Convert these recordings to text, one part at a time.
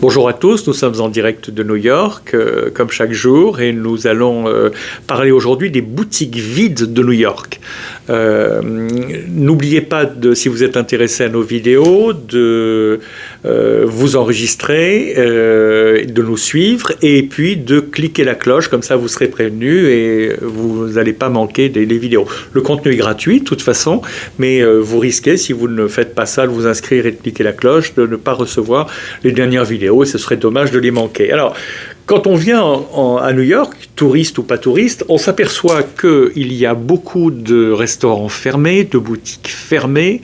Bonjour à tous, nous sommes en direct de New York, comme chaque jour, et nous allons parler aujourd'hui des boutiques vides de New York. N'oubliez pas, si vous êtes intéressé à nos vidéos, de vous enregistrer, de nous suivre, et puis de cliquer la cloche, comme ça vous serez prévenus et vous n'allez pas manquer des vidéos. Le contenu est gratuit, de toute façon, mais vous risquez, si vous ne faites pas ça, de vous inscrire et de cliquer la cloche, de ne pas recevoir les dernières vidéos, et ce serait dommage de les manquer. Alors, quand on vient à New York, touriste ou pas touriste, on s'aperçoit qu'il y a beaucoup de restaurants fermés, de boutiques fermées,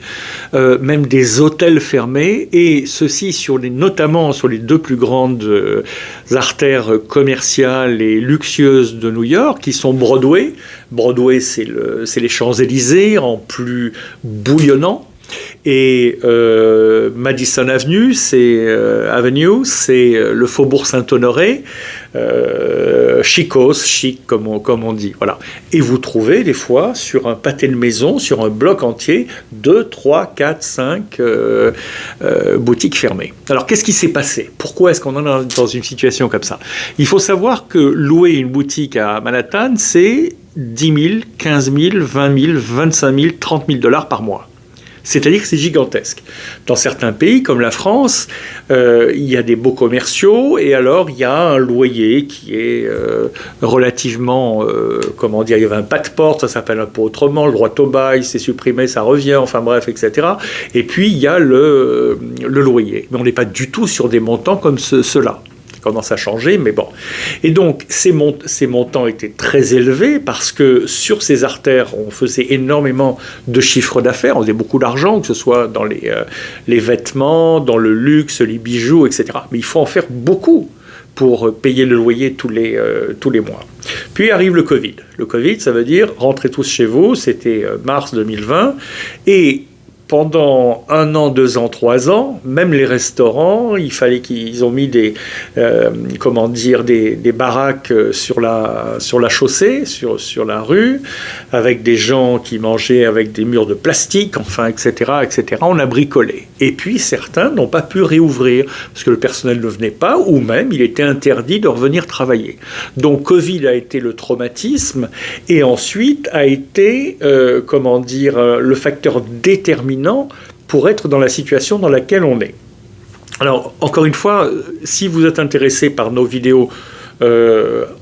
même des hôtels fermés, et ceci notamment sur les deux plus grandes artères commerciales et luxueuses de New York, qui sont Broadway. Broadway, c'est les Champs-Élysées en plus bouillonnant. Et Madison Avenue, c'est le Faubourg Saint-Honoré, chicos, chic comme on dit. Voilà. Et vous trouvez des fois sur un pâté de maison, sur un bloc entier, 2, 3, 4, 5 boutiques fermées. Alors qu'est-ce qui s'est passé? Pourquoi est-ce qu'on en est dans une situation comme ça? Il faut savoir que louer une boutique à Manhattan, c'est 10 000, 15 000, 20 000, 25 000, 30 000 dollars par mois. C'est-à-dire que c'est gigantesque. Dans certains pays, comme la France, il y a des beaux commerciaux, et alors il y a un loyer qui est relativement, il y avait un pas de porte, ça s'appelle un peu autrement, le droit au bail, c'est supprimé, ça revient, enfin bref, etc. Et puis il y a le loyer. Mais on n'est pas du tout sur des montants comme ceux-là. Commence à changer, mais bon. Et donc, ces montants étaient très élevés parce que sur ces artères, on faisait énormément de chiffre d'affaires, on faisait beaucoup d'argent, que ce soit dans les vêtements, dans le luxe, les bijoux, etc. Mais il faut en faire beaucoup pour payer le loyer tous les mois. Puis arrive le Covid. Le Covid, ça veut dire rentrez tous chez vous, c'était mars 2020, et pendant 1 an, 2 ans, 3 ans, même les restaurants, il fallait qu'ils ont mis des baraques sur la chaussée, sur la rue, avec des gens qui mangeaient avec des murs de plastique, enfin, etc., etc. On a bricolé. Et puis, certains n'ont pas pu réouvrir, parce que le personnel ne venait pas, ou même il était interdit de revenir travailler. Donc, Covid a été le traumatisme, et ensuite a été, le facteur déterminant pour être dans la situation dans laquelle on est. Alors, encore une fois, si vous êtes intéressé par nos vidéos,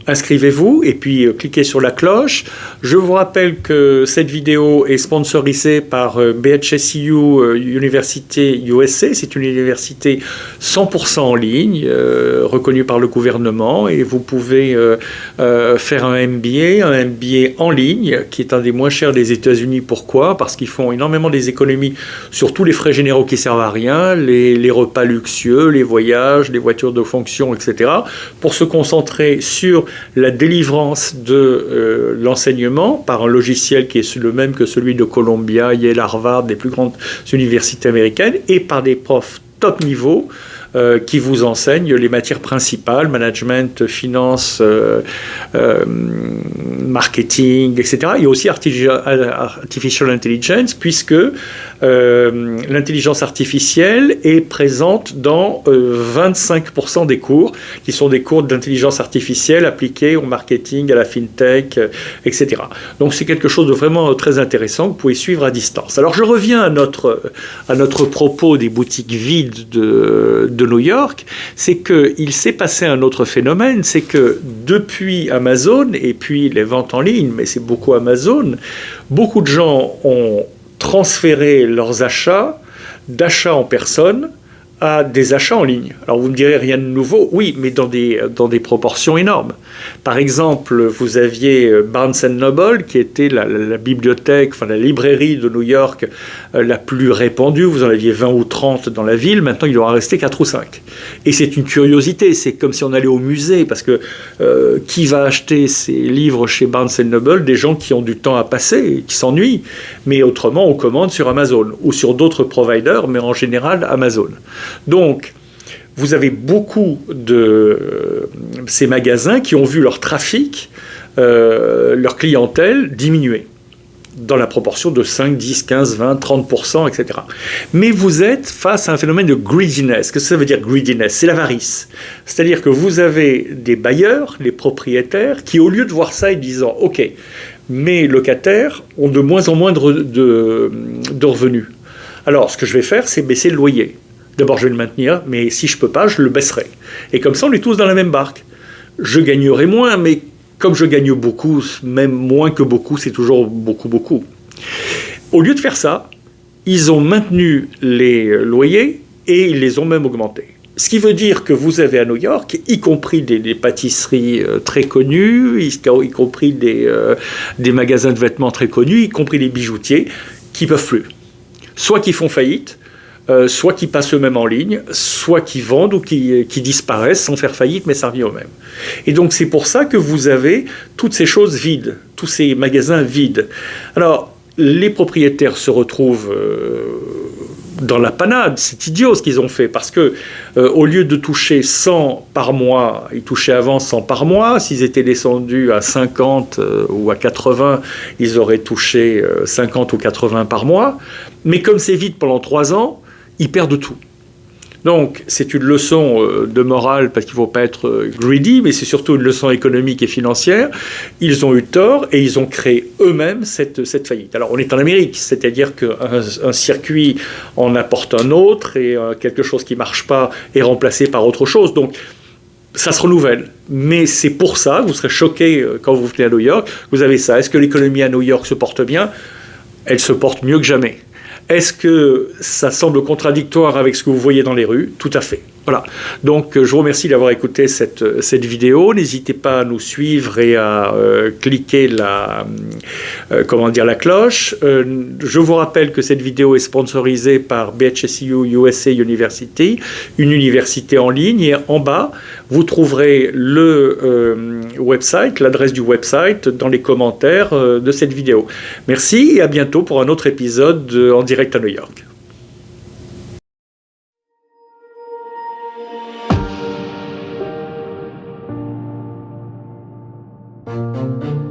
inscrivez-vous et puis cliquez sur la cloche. Je vous rappelle que cette vidéo est sponsorisée par BHSU Université USA. C'est une université 100% en ligne, reconnue par le gouvernement, et vous pouvez faire un MBA en ligne, qui est un des moins chers des États-Unis. Pourquoi? Parce qu'ils font énormément des économies sur tous les frais généraux qui servent à rien, les repas luxueux, les voyages, les voitures de fonction, etc., pour se concentrer sur la délivrance de l'enseignement par un logiciel qui est le même que celui de Columbia, Yale, Harvard, des plus grandes universités américaines, et par des profs top niveau qui vous enseignent les matières principales, management, finance, marketing, etc. Et aussi artificial intelligence, puisque l'intelligence artificielle est présente dans 25% des cours, qui sont des cours d'intelligence artificielle appliqués au marketing, à la fintech, etc. Donc c'est quelque chose de vraiment très intéressant que vous pouvez suivre à distance. Alors je reviens à notre propos des boutiques vides de New York, c'est qu'il s'est passé un autre phénomène, c'est que depuis Amazon, et puis les ventes en ligne, mais c'est beaucoup Amazon, beaucoup de gens ont transféré leurs achats d'achats en personne à des achats en ligne. Alors vous me direz rien de nouveau, oui, mais dans des proportions énormes. Par exemple, vous aviez Barnes & Noble, qui était la bibliothèque, enfin la librairie de New York la plus répandue. Vous en aviez 20 ou 30 dans la ville, maintenant il doit en rester 4 ou 5. Et c'est une curiosité, c'est comme si on allait au musée, parce que qui va acheter ces livres chez Barnes & Noble? Des gens qui ont du temps à passer, qui s'ennuient. Mais autrement, on commande sur Amazon, ou sur d'autres providers, mais en général Amazon. Donc, vous avez beaucoup de ces magasins qui ont vu leur trafic, leur clientèle diminuer. dans la proportion de 5, 10, 15, 20, 30%, etc. Mais vous êtes face à un phénomène de greediness. Qu'est-ce que ça veut dire greediness? C'est l'avarice. C'est-à-dire que vous avez des bailleurs, les propriétaires, qui au lieu de voir ça et disant « Ok, mes locataires ont de moins en moins de revenus. Alors, ce que je vais faire, c'est baisser le loyer. D'abord, je vais le maintenir, mais si je ne peux pas, je le baisserai. Et comme ça, on est tous dans la même barque. Je gagnerai moins, mais comme je gagne beaucoup, même moins que beaucoup, c'est toujours beaucoup, beaucoup. Au lieu de faire ça, ils ont maintenu les loyers et ils les ont même augmentés. Ce qui veut dire que vous avez à New York, y compris des pâtisseries très connues, y compris des magasins de vêtements très connus, y compris des bijoutiers, qui ne peuvent plus. Soit qui font faillite, soit qui passent eux-mêmes en ligne, soit qui vendent ou qui disparaissent sans faire faillite, mais ça revient au même. Et donc c'est pour ça que vous avez toutes ces choses vides, tous ces magasins vides. Alors, les propriétaires se retrouvent dans la panade. C'est idiot ce qu'ils ont fait, parce que au lieu de toucher 100 par mois, ils touchaient avant 100 par mois. S'ils étaient descendus à 50 ou à 80, ils auraient touché 50 ou 80 par mois. Mais comme c'est vide pendant 3 ans, ils perdent tout. Donc, c'est une leçon de morale, parce qu'il ne faut pas être greedy, mais c'est surtout une leçon économique et financière. Ils ont eu tort et ils ont créé eux-mêmes cette faillite. Alors, on est en Amérique, c'est-à-dire qu'un circuit en apporte un autre et quelque chose qui ne marche pas est remplacé par autre chose. Donc, ça se renouvelle. Mais c'est pour ça, vous serez choqués quand vous venez à New York, vous avez ça. Est-ce que l'économie à New York se porte bien? Elle se porte mieux que jamais. Est-ce que ça semble contradictoire avec ce que vous voyez dans les rues? Tout à fait. Voilà. Donc, je vous remercie d'avoir écouté cette vidéo. N'hésitez pas à nous suivre et à cliquer la cloche. Je vous rappelle que cette vidéo est sponsorisée par BHSU USA University, une université en ligne. Et en bas, vous trouverez le website, l'adresse du website dans les commentaires de cette vidéo. Merci et à bientôt pour un autre épisode en direct à New York. Thank you.